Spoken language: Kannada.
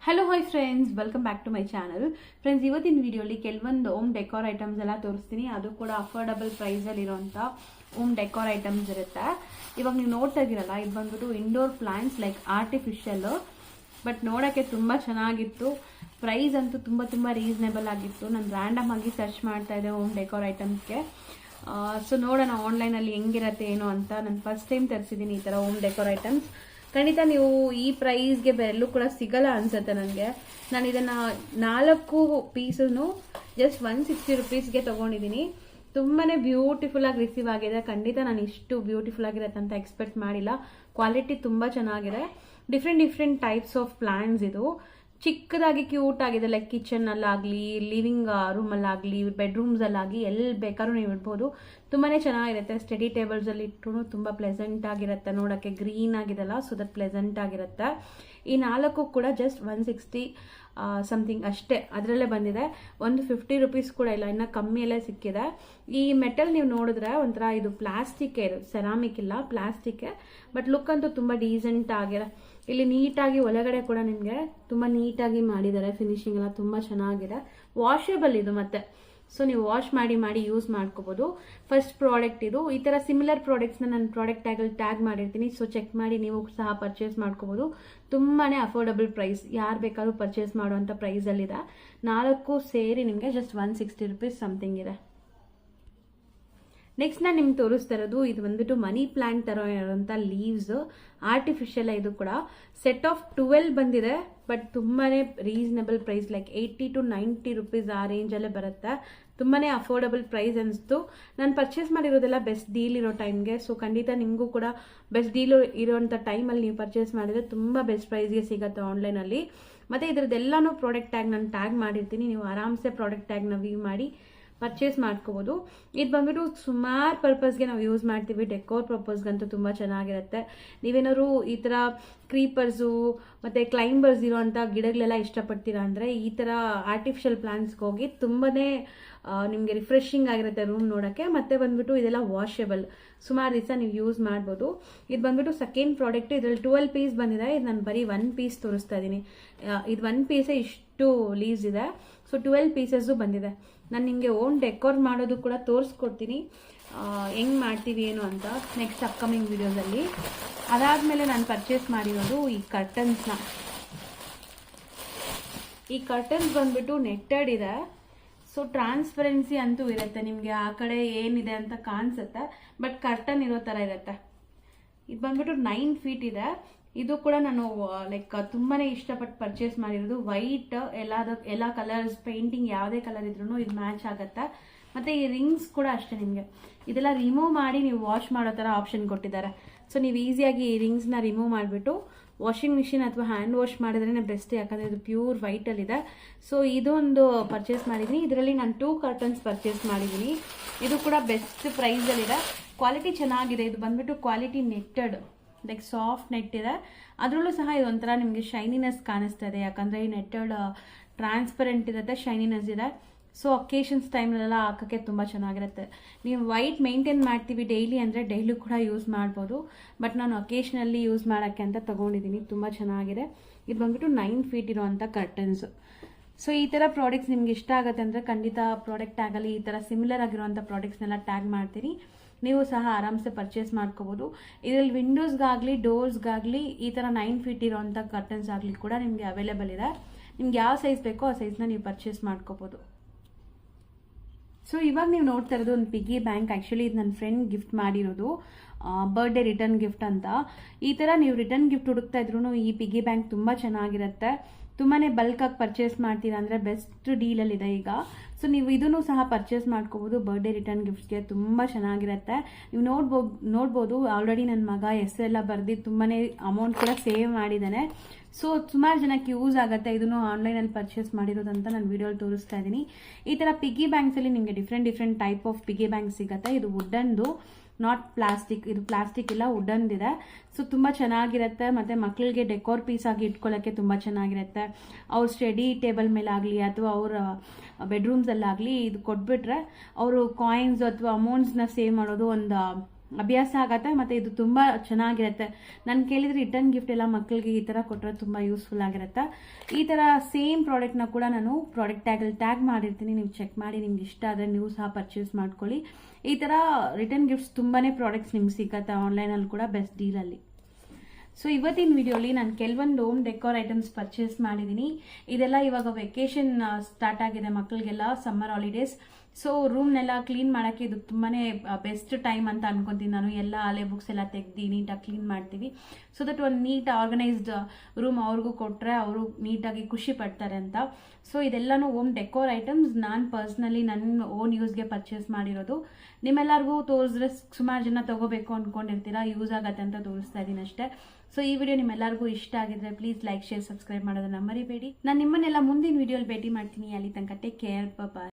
Hello hi friends, welcome back to my channel. Friends, ಇವತ್ತಿನ ವಿಡಿಯೋಲಿ ಕೆಲವೊಂದು ಹೋಮ್ ಡೆಕೋರ್ ಐಟಮ್ಸ್ ಎಲ್ಲ ತೋರಿಸ್ತೀನಿ. ಅದು ಕೂಡ ಅಫೋರ್ಡಬಲ್ ಪ್ರೈಸಲ್ಲಿ ಇರೋಂಥ ಹೋಮ್ ಡೆಕೋರ್ ಐಟಮ್ಸ್ ಇರುತ್ತೆ. ಇವಾಗ ನೀವು ನೋಡ್ತಾ ಇದ್ದೀರಲ್ಲ, ಇದು ಬಂದ್ಬಿಟ್ಟು indoor plants like artificial, but ನೋಡೋಕ್ಕೆ ತುಂಬ ಚೆನ್ನಾಗಿತ್ತು. ಪ್ರೈಸ್ ಅಂತೂ ತುಂಬ ರೀಸನೇಬಲ್ ಆಗಿತ್ತು. ನಾನು ರ್ಯಾಂಡಮ್ ಆಗಿ ಸರ್ಚ್ ಮಾಡ್ತಾ ಇದ್ದೆ ಹೋಮ್ ಡೆಕೋರ್ ಐಟಮ್ಸ್ಗೆ. ಸೊ ನೋಡೋಣ ಆನ್ಲೈನಲ್ಲಿ ಹೆಂಗಿರತ್ತೆ ಏನೋ ಅಂತ. ನಾನು ಫಸ್ಟ್ ಟೈಮ್ ತರಿಸಿದ್ದೀನಿ ಈ ಥರ ಹೋಮ್ ಡೆಕೋರ್ ಐಟಮ್ಸ್. ಖಂಡಿತ ನೀವು ಈ ಪ್ರೈಸ್ಗೆ ಎಲ್ಲೂ ಕೂಡ ಸಿಗಲ್ಲ ಅನ್ಸುತ್ತೆ ನನಗೆ. ನಾನು ಇದನ್ನು 4 ಪೀಸನ್ನು ಜಸ್ಟ್ 160 ರುಪೀಸ್ಗೆ ತೊಗೊಂಡಿದ್ದೀನಿ. ತುಂಬಾ ಬ್ಯೂಟಿಫುಲ್ ಆಗಿ ರಿಸೀವ್ ಆಗಿದೆ. ಖಂಡಿತ ನಾನು ಇಷ್ಟು ಬ್ಯೂಟಿಫುಲ್ ಆಗಿರುತ್ತೆ ಅಂತ ಎಕ್ಸ್ಪೆಕ್ಟ್ ಮಾಡಿಲ್ಲ. ಕ್ವಾಲಿಟಿ ತುಂಬ ಚೆನ್ನಾಗಿದೆ. Different types of plants. ಇದು ಚಿಕ್ಕದಾಗಿ ಕ್ಯೂಟ್ ಆಗಿದೆ. ಲೈಕ್ ಕಿಚನ್ನಲ್ಲಾಗಲಿ, ಲಿವಿಂಗ್ ರೂಮಲ್ಲಾಗಲಿ, ಬೆಡ್ರೂಮ್ಸಲ್ಲಾಗಲಿ ಎಲ್ಲಿ ಬೇಕಾದ್ರೂ ನೀವು ಇಡ್ಬೋದು. ತುಂಬಾ ಚೆನ್ನಾಗಿರುತ್ತೆ. ಸ್ಟಡಿ ಟೇಬಲ್ಸಲ್ಲಿ ಇಟ್ಟರು ತುಂಬ ಪ್ಲೆಸೆಂಟ್ ಆಗಿರುತ್ತೆ. ನೋಡೋಕ್ಕೆ ಗ್ರೀನ್ ಆಗಿದೆಲ್ಲ, ಸೊ ದಟ್ ಪ್ಲೆಸೆಂಟ್ ಆಗಿರುತ್ತೆ. ಈ 4 ಕೂಡ ಜಸ್ಟ್ 160 ಸಮಥಿಂಗ್ ಅಷ್ಟೇ, ಅದರಲ್ಲೇ ಬಂದಿದೆ. ಒಂದು 50 ರುಪೀಸ್ ಕೂಡ ಇಲ್ಲ, ಇನ್ನು ಕಮ್ಮಿಯಲ್ಲೇ ಸಿಕ್ಕಿದೆ. ಈ ಮೆಟಲ್ ನೀವು ನೋಡಿದ್ರೆ ಒಂಥರ ಇದು ಪ್ಲಾಸ್ಟಿಕ್, ಇದು ಸೆರಾಮಿಕ್ ಇಲ್ಲ, ಪ್ಲಾಸ್ಟಿಕ್. ಬಟ್ ಲುಕ್ ಅಂತೂ ತುಂಬ ಡೀಸೆಂಟ್ ಆಗಿದೆ. ಇಲ್ಲಿ ನೀಟಾಗಿ ಒಳಗಡೆ ಕೂಡ ನಿಮಗೆ ತುಂಬ ನೀಟಾಗಿ ಮಾಡಿದ್ದಾರೆ. ಫಿನಿಶಿಂಗ್ ಎಲ್ಲ ತುಂಬ ಚೆನ್ನಾಗಿದೆ. ವಾಷೇಬಲ್ ಇದು ಮತ್ತೆ, ಸೊ ನೀವು ವಾಶ್ ಮಾಡಿ ಯೂಸ್ ಮಾಡ್ಕೋಬಹುದು. ಫಸ್ಟ್ ಪ್ರಾಡಕ್ಟ್ ಇದು. ಈ ಥರ ಸಿಮಿಲರ್ ಪ್ರಾಡಕ್ಟ್ಸ್ನ ನಾನು ಪ್ರಾಡಕ್ಟ್ ಟ್ಯಾಗ್ ಮಾಡಿರ್ತೀನಿ, ಸೊ ಚೆಕ್ ಮಾಡಿ ನೀವು ಸಹ ಪರ್ಚೇಸ್ ಮಾಡ್ಕೋಬಹುದು. ತುಂಬಾ ಅಫೋರ್ಡಬಲ್ ಪ್ರೈಸ್, ಯಾರು ಬೇಕಾದ್ರೂ ಪರ್ಚೇಸ್ ಮಾಡುವಂಥ ಪ್ರೈಸಲ್ಲಿದೆ. 4 ಸೇರಿ ನಿಮಗೆ ಜಸ್ಟ್ 160 ರುಪೀಸ್ ಸಮಥಿಂಗ್ ಇದೆ. ನೆಕ್ಸ್ಟ್ ನಾನು ನಿಮ್ಗೆ ತೋರಿಸ್ತಾ ಇರೋದು, ಇದು ಬಂದ್ಬಿಟ್ಟು ಮನಿ ಪ್ಲಾಂಟ್ ತರ ಇರೋಂಥ ಲೀವ್ಸ್, ಆರ್ಟಿಫಿಷಿಯಲ್. ಇದು ಕೂಡ ಸೆಟ್ ಆಫ್ 12 ಬಂದಿದೆ. ಬಟ್ ತುಂಬಾನೇ reasonable price, like 80 to 90 rupees ಆ ರೇಂಜಲ್ಲೇ ಬರುತ್ತೆ. ತುಂಬಾನೇ ಅಫೋರ್ಡಬಲ್ ಪ್ರೈಸ್ ಅನಿಸ್ತು. ನಾನು ಪರ್ಚೇಸ್ ಮಾಡಿರೋದೆಲ್ಲ ಬೆಸ್ಟ್ ಡೀಲ್ ಇರೋ ಟೈಮ್ಗೆ. ಸೊ ಖಂಡಿತ ನಿಮಗೂ ಕೂಡ ಬೆಸ್ಟ್ ಡೀಲ್ ಇರೋಂಥ ಟೈಮಲ್ಲಿ ನೀವು ಪರ್ಚೇಸ್ ಮಾಡಿದ್ರೆ ತುಂಬ ಬೆಸ್ಟ್ ಪ್ರೈಸ್ಗೆ ಸಿಗುತ್ತೆ ಆನ್ಲೈನಲ್ಲಿ. ಮತ್ತು ಇದ್ರದ್ದೆಲ್ಲನೂ ಪ್ರಾಡಕ್ಟ್ ಟ್ಯಾಗ್ ನಾನು ಟ್ಯಾಗ್ ಮಾಡಿರ್ತೀನಿ. ನೀವು ಆರಾಮ್ಸೆ ಪ್ರಾಡಕ್ಟ್ ಟ್ಯಾಗ್ನ ವ್ಯೂ ಮಾಡಿ ಪರ್ಚೇಸ್ ಮಾಡ್ಕೋಬಹುದು. ಇದು ಬಂದ್ಬಿಟ್ಟು ಸುಮಾರು ಪರ್ಪಸ್ಗೆ ನಾವು ಯೂಸ್ ಮಾಡ್ತೀವಿ. ಡೆಕೋರ್ ಪರ್ಪಸ್ಗಂತೂ ತುಂಬ ಚೆನ್ನಾಗಿರುತ್ತೆ. ನೀವೇನಾದ್ರು ಈ ಥರ ಕ್ರೀಪರ್ಸು ಮತ್ತು ಕ್ಲೈಂಬರ್ಸ್ ಇರೋವಂಥ ಗಿಡಗಳೆಲ್ಲ ಇಷ್ಟಪಡ್ತೀರಾ ಅಂದರೆ ಈ ಥರ ಆರ್ಟಿಫಿಷಿಯಲ್ ಪ್ಲಾಂಟ್ಸ್ಗೆ ಹೋಗಿ ತುಂಬನೇ ನಿಮಗೆ ರಿಫ್ರೆಶಿಂಗ್ ಆಗಿರುತ್ತೆ ರೂಮ್ ನೋಡೋಕ್ಕೆ. ಮತ್ತೆ ಬಂದ್ಬಿಟ್ಟು ಇದೆಲ್ಲ ವಾಷೇಬಲ್, ಸುಮಾರು ದಿವಸ ನೀವು ಯೂಸ್ ಮಾಡ್ಬೋದು. ಇದು ಬಂದ್ಬಿಟ್ಟು ಸೆಕೆಂಡ್ ಪ್ರಾಡಕ್ಟ್. ಇದರಲ್ಲಿ 12 ಪೀಸ್ ಬಂದಿದೆ. ಇದು ನಾನು ಬರೀ 1 ಪೀಸ್ ತೋರಿಸ್ತಾ ಇದ್ದೀನಿ. ಇದು 1 ಪೀಸೇ ಇಷ್ಟು ಲೀವ್ಸ್ ಇದೆ. ಸೊ 12 ಪೀಸಸ್ಸು ಬಂದಿದೆ. ನಾನು ನಿಮಗೆ ಓನ್ ಡೆಕೋರ್ ಮಾಡೋದು ಕೂಡ ತೋರಿಸ್ಕೊಡ್ತೀನಿ, ಹೆಂಗೆ ಮಾಡ್ತೀವಿ ಏನು ಅಂತ ನೆಕ್ಸ್ಟ್ ಅಪ್ಕಮಿಂಗ್ ವಿಡಿಯೋಸಲ್ಲಿ. ಅದಾದಮೇಲೆ ನಾನು ಪರ್ಚೇಸ್ ಮಾಡಿರೋದು ಈ ಕರ್ಟನ್ಸ್ನ. ಈ ಕರ್ಟನ್ಸ್ ಬಂದ್ಬಿಟ್ಟು ನೆಟ್ಟೆಡ್ ಇದೆ. ಸೊ ಟ್ರಾನ್ಸ್ಪರೆನ್ಸಿ ಅಂತೂ ಇರುತ್ತೆ, ನಿಮಗೆ ಆ ಕಡೆ ಏನಿದೆ ಅಂತ ಕಾಣಿಸುತ್ತೆ, ಬಟ್ ಕರ್ಟನ್ ಇರೋ ಥರ ಇರುತ್ತೆ. ಇದು ಬಂದ್ಬಿಟ್ಟು 9 ಫೀಟ್ ಇದೆ. ಇದು ಕೂಡ ನಾನು ಲೈಕ್ ತುಂಬಾನೇ ಇಷ್ಟಪಟ್ಟು ಪರ್ಚೇಸ್ ಮಾಡಿರೋದು. ವೈಟ್ ಎಲ್ಲ ಕಲರ್ಸ್, ಪೇಂಟಿಂಗ್ ಯಾವುದೇ ಕಲರ್ ಇದ್ರೂ ಇದು ಮ್ಯಾಚ್ ಆಗುತ್ತೆ. ಮತ್ತೆ ಈ ರಿಂಗ್ಸ್ ಕೂಡ ಅಷ್ಟೇ, ನಿಮಗೆ ಇದೆಲ್ಲ ರಿಮೂವ್ ಮಾಡಿ ನೀವು ವಾಶ್ ಮಾಡೋ ಥರ ಆಪ್ಷನ್ ಕೊಟ್ಟಿದ್ದಾರೆ. ಸೊ ನೀವು ಈಸಿಯಾಗಿ ಈ ರಿಂಗ್ಸ್ನ ರಿಮೂವ್ ಮಾಡಿಬಿಟ್ಟು ವಾಷಿಂಗ್ ಮಿಷಿನ್ ಅಥವಾ ಹ್ಯಾಂಡ್ ವಾಶ್ ಮಾಡಿದ್ರೇ ಬೆಸ್ಟ್, ಯಾಕಂದರೆ ಇದು ಪ್ಯೂರ್ ವೈಟಲ್ಲಿದೆ. ಸೊ ಇದೊಂದು ಪರ್ಚೇಸ್ ಮಾಡಿದ್ದೀನಿ. ಇದರಲ್ಲಿ ನಾನು 2 ಕರ್ಟನ್ಸ್ ಪರ್ಚೇಸ್ ಮಾಡಿದ್ದೀನಿ. ಇದು ಕೂಡ ಬೆಸ್ಟ್ ಪ್ರೈಸಲ್ಲಿದೆ. ಕ್ವಾಲಿಟಿ ಚೆನ್ನಾಗಿದೆ. ಇದು ಬಂದ್ಬಿಟ್ಟು quality netted, like soft net ಇದೆ. ಅದರಲ್ಲೂ ಸಹ ಇದು ಒಂಥರ ನಿಮಗೆ ಶೈನಿನೆಸ್ ಕಾಣಿಸ್ತಾ ಇದೆ, ಯಾಕಂದರೆ ಈ ನೆಟ್ಟೆಡ್ ಟ್ರಾನ್ಸ್ಪರೆಂಟ್ ಇರುತ್ತೆ, ಶೈನಿನೆಸ್ ಇದೆ. ಸೊ ಅಕೇಶನ್ಸ್ ಟೈಮ್ಲೆಲ್ಲ ಹಾಕೋಕ್ಕೆ ತುಂಬ ಚೆನ್ನಾಗಿರುತ್ತೆ. ನೀವು ವೈಟ್ ಮೇಂಟೈನ್ ಮಾಡ್ತೀವಿ ಡೈಲಿ ಅಂದರೆ ಡೈಲಿ ಕೂಡ ಯೂಸ್ ಮಾಡ್ಬೋದು. ಬಟ್ ನಾನು ಅಕೇಶನಲ್ಲಿ ಯೂಸ್ ಮಾಡೋಕ್ಕೆ ಅಂತ ತೊಗೊಂಡಿದ್ದೀನಿ. ತುಂಬ ಚೆನ್ನಾಗಿದೆ. ಇದು ಬಂದ್ಬಿಟ್ಟು 9 ಫೀಟ್ ಇರೋವಂಥ ಕರ್ಟನ್ಸ್. ಸೊ ಈ ಥರ ಪ್ರಾಡಕ್ಟ್ಸ್ ನಿಮ್ಗೆ ಇಷ್ಟ ಆಗುತ್ತೆ ಅಂದರೆ ಖಂಡಿತ ಪ್ರಾಡಕ್ಟ್ ಟ್ಯಾಗಲ್ಲಿ ಈ ಥರ ಸಿಮಿಲರ್ ಆಗಿರುವಂಥ ಪ್ರಾಡಕ್ಟ್ಸ್ನೆಲ್ಲ ಟ್ಯಾಗ್ ಮಾಡ್ತೀನಿ. ನೀವು ಸಹ ಆರಾಮ್ಸೆ ಪರ್ಚೇಸ್ ಮಾಡ್ಕೋಬೋದು. ಇದರಲ್ಲಿ ವಿಂಡೋಸ್ಗಾಗಲಿ ಡೋರ್ಸ್ಗಾಗಲಿ ಈ ಥರ 9 ಫೀಟ್ ಇರೋವಂಥ ಕರ್ಟನ್ಸ್ ಆಗಲಿ ಕೂಡ ನಿಮಗೆ ಅವೈಲೇಬಲ್ ಇದೆ. ನಿಮ್ಗೆ ಯಾವ ಸೈಜ್ ಬೇಕೋ ಆ ಸೈಜ್ನ ನೀವು ಪರ್ಚೇಸ್ ಮಾಡ್ಕೋಬೋದು. ಸೊ ಇವಾಗ ನೀವು ನೋಡ್ತಾ ಇರೋದು ಒಂದು ಪಿಗ್ಗಿ ಬ್ಯಾಂಕ್. ಆ್ಯಕ್ಚುಲಿ ಇದು ನನ್ನ ಫ್ರೆಂಡ್ ಗಿಫ್ಟ್ ಮಾಡಿರೋದು, ಬರ್ಡೇ ರಿಟರ್ನ್ ಗಿಫ್ಟ್ ಅಂತ. ಈ ಥರ ನೀವು ರಿಟರ್ನ್ ಗಿಫ್ಟ್ ಹುಡುಕ್ತಾ ಇದ್ರೂ ಈ ಪಿಗ್ಗಿ ಬ್ಯಾಂಕ್ ತುಂಬ ಚೆನ್ನಾಗಿರುತ್ತೆ. ತುಂಬಾ ಬಲ್ಕಾಗಿ ಪರ್ಚೇಸ್ ಮಾಡ್ತೀರಾ ಅಂದರೆ ಬೆಸ್ಟ್ ಡೀಲಲ್ಲಿದೆ ಈಗ. ಸೊ ನೀವು ಇದನ್ನು ಸಹ ಪರ್ಚೇಸ್ ಮಾಡ್ಕೋಬೋದು ಬರ್ಡೇ ರಿಟರ್ನ್ ಗಿಫ್ಟ್ಸ್ಗೆ. ತುಂಬ ಚೆನ್ನಾಗಿರುತ್ತೆ. ನೀವು ನೋಡ್ಬೋದು ಆಲ್ರೆಡಿ ನನ್ನ ಮಗ ಹೆಸರೆಲ್ಲ ಬರೆದು ತುಂಬಾ ಅಮೌಂಟ್ ಕೂಡ ಸೇವ್ ಮಾಡಿದ್ದಾನೆ. ಸೊ ಸುಮಾರು ಜನಕ್ಕೆ ಯೂಸ್ ಆಗುತ್ತೆ. ಇದನ್ನು ಆನ್ಲೈನಲ್ಲಿ ಪರ್ಚೇಸ್ ಮಾಡಿರೋದಂತ ನಾನು ವಿಡಿಯೋಲಿ ತೋರಿಸ್ತಾ ಇದ್ದೀನಿ. ಈ ಥರ ಪಿಗ್ಗಿ ಬ್ಯಾಂಕ್ಸಲ್ಲಿ ನಿಮಗೆ different type of piggy bank ಸಿಗುತ್ತೆ. ಇದು ವುಡನ್ದು, ನಾಟ್ ಪ್ಲಾಸ್ಟಿಕ್. ಇದು ಪ್ಲಾಸ್ಟಿಕ್ ಇಲ್ಲ, ವುಡನ್ದಿದೆ. ಸೊ ತುಂಬ ಚೆನ್ನಾಗಿರುತ್ತೆ. ಮತ್ತು ಮಕ್ಕಳಿಗೆ ಡೆಕೋರ್ ಪೀಸ್ ಆಗಿ ಇಟ್ಕೊಳ್ಳೋಕ್ಕೆ ತುಂಬ ಚೆನ್ನಾಗಿರುತ್ತೆ. ಅವ್ರ ಸ್ಟಡಿ ಟೇಬಲ್ ಮೇಲಾಗಲಿ ಅಥವಾ ಅವರ ಬೆಡ್ರೂಮ್ಸಲ್ಲಾಗಲಿ ಇದು ಕೊಟ್ಬಿಟ್ರೆ ಅವರು ಕಾಯಿನ್ಸ್ ಅಥವಾ ಅಮೌಂಟ್ಸ್ನ ಸೇವ್ ಮಾಡೋದು ಒಂದು ಅಭ್ಯಾಸ ಆಗತ್ತೆ ಮತ್ತು ಇದು ತುಂಬ ಚೆನ್ನಾಗಿರುತ್ತೆ. ನಾನು ಕೇಳಿದ್ರೆ ರಿಟರ್ನ್ ಗಿಫ್ಟ್ ಎಲ್ಲ ಮಕ್ಕಳಿಗೆ ಈ ಥರ ಕೊಟ್ಟರೆ ತುಂಬ ಯೂಸ್ಫುಲ್ ಆಗಿರುತ್ತೆ. ಈ ಥರ ಸೇಮ್ ಪ್ರಾಡಕ್ಟ್ನ ಕೂಡ ನಾನು ಪ್ರಾಡಕ್ಟ್ ಟ್ಯಾಗಲ್ಲಿ ಟ್ಯಾಗ್ ಮಾಡಿರ್ತೀನಿ, ನೀವು ಚೆಕ್ ಮಾಡಿ ನಿಮ್ಗೆ ಇಷ್ಟ ಆದರೆ ನೀವು ಸಹ ಪರ್ಚೇಸ್ ಮಾಡ್ಕೊಳ್ಳಿ. ಈ ಥರ ರಿಟರ್ನ್ ಗಿಫ್ಟ್ಸ್ ತುಂಬಾ ಪ್ರಾಡಕ್ಟ್ಸ್ ನಿಮ್ಗೆ ಸಿಗುತ್ತೆ ಆನ್ಲೈನಲ್ಲಿ ಕೂಡ ಬೆಸ್ಟ್ ಡೀಲಲ್ಲಿ. ಸೊ ಇವತ್ತಿನ ವಿಡಿಯೋಲಿ ನಾನು ಕೆಲವೊಂದು ಹೋಮ್ ಡೆಕೋರ್ ಐಟಮ್ಸ್ ಪರ್ಚೇಸ್ ಮಾಡಿದ್ದೀನಿ. ಇದೆಲ್ಲ ಇವಾಗ ವೆಕೇಶನ್ ಸ್ಟಾರ್ಟ್ ಆಗಿದೆ ಮಕ್ಕಳಿಗೆಲ್ಲ, ಸಮ್ಮರ್ ಹಾಲಿಡೇಸ್. ಸೊ ರೂಮ್ನೆಲ್ಲ ಕ್ಲೀನ್ ಮಾಡೋಕ್ಕೆ ಇದು ತುಂಬಾ ಬೆಸ್ಟ್ ಟೈಮ್ ಅಂತ ಅನ್ಕೊತೀನಿ ನಾನು. ಎಲ್ಲ ಹಳೆ ಬುಕ್ಸ್ ಎಲ್ಲ ತೆಗ್ದು ನೀಟಾಗಿ ಕ್ಲೀನ್ ಮಾಡ್ತೀವಿ. ಸೊ ದಟ್ ಒಂದು ನೀಟ್ ಆರ್ಗನೈಸ್ಡ್ ರೂಮ್ ಅವ್ರಿಗೂ ಕೊಟ್ಟರೆ ಅವರು ನೀಟಾಗಿ ಖುಷಿ ಪಡ್ತಾರೆ ಅಂತ. ಸೊ ಇದೆಲ್ಲನೂ ಹೋಮ್ ಡೆಕೋರ್ ಐಟಮ್ಸ್ ನಾನು ಪರ್ಸ್ನಲಿ ನನ್ನ ಓನ್ ಯೂಸ್ಗೆ ಪರ್ಚೇಸ್ ಮಾಡಿರೋದು. ನಿಮ್ಮೆಲ್ಲರಿಗೂ ತೋರಿಸಿದ್ರೆ ಸುಮಾರು ಜನ ತಗೋಬೇಕು ಅಂದ್ಕೊಂಡಿರ್ತೀರಾ, ಯೂಸ್ ಆಗತ್ತೆ ಅಂತ ತೋರಿಸ್ತಾ ಇದ್ದೀನಿ ಅಷ್ಟೇ. ಸೊ ಈ ವಿಡಿಯೋ ನಿಮ್ಮೆಲ್ಲರಿಗೂ ಇಷ್ಟ ಆಗಿದ್ರೆ ಪ್ಲೀಸ್ ಲೈಕ್, ಶೇರ್, ಸಬ್ಸ್ಕ್ರೈಬ್ ಮಾಡೋದನ್ನ ಮರಿಬೇಡಿ. ನಾನು ನಿಮ್ಮನ್ನೆಲ್ಲ ಮುಂದಿನ ವಿಡಿಯೋಲಿ ಭೇಟಿ ಮಾಡ್ತೀನಿ. ಅಲ್ಲಿ ತನಕ ಟೇಕ್ ಕೇರ್, ಬಾಯ್.